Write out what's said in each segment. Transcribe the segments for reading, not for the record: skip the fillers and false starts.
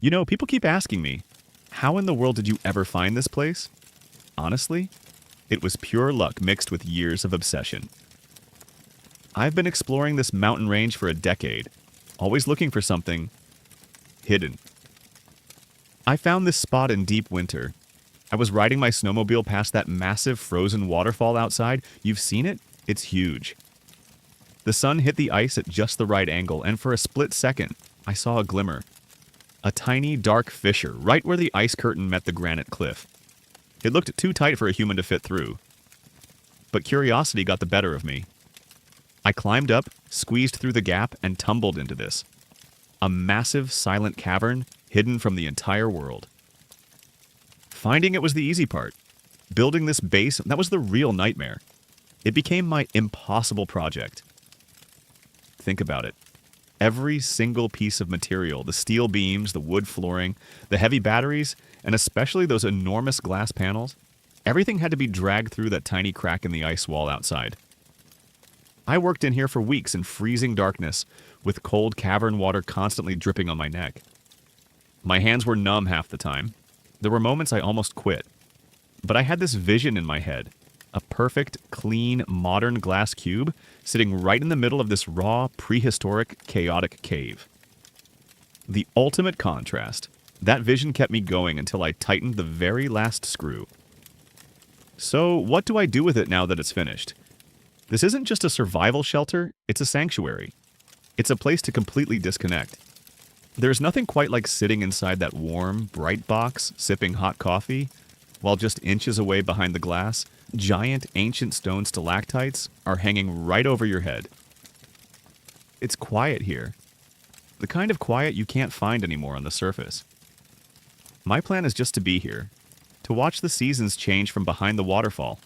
People keep asking me, how in the world did you ever find this place? Honestly, it was pure luck mixed with years of obsession. I've been exploring this mountain range for a decade, always looking for something hidden. I found this spot in deep winter. I was riding my snowmobile past that massive frozen waterfall outside. You've seen it? It's huge. The sun hit the ice at just the right angle, and for a split second, I saw a glimmer. A tiny, dark fissure right where the ice curtain met the granite cliff. It looked too tight for a human to fit through. But curiosity got the better of me. I climbed up, squeezed through the gap, and tumbled into this. A massive, silent cavern hidden from the entire world. Finding it was the easy part. Building this base, that was the real nightmare. It became my impossible project. Think about it. Every single piece of material, the steel beams, the wood flooring, the heavy batteries, and especially those enormous glass panels, everything had to be dragged through that tiny crack in the ice wall outside. I worked in here for weeks in freezing darkness, with cold cavern water constantly dripping on my neck. My hands were numb half the time. There were moments I almost quit. But I had this vision in my head. A perfect, clean, modern glass cube sitting right in the middle of this raw, prehistoric, chaotic cave. The ultimate contrast. That vision kept me going until I tightened the very last screw. So, what do I do with it now that it's finished? This isn't just a survival shelter, it's a sanctuary. It's a place to completely disconnect. There's nothing quite like sitting inside that warm, bright box, sipping hot coffee, while just inches away behind the glass, giant ancient stone stalactites are hanging right over your head. It's quiet here. The kind of quiet you can't find anymore on the surface. My plan is just to be here, to watch the seasons change from behind the waterfall.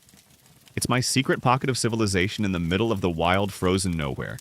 It's my secret pocket of civilization in the middle of the wild, frozen nowhere.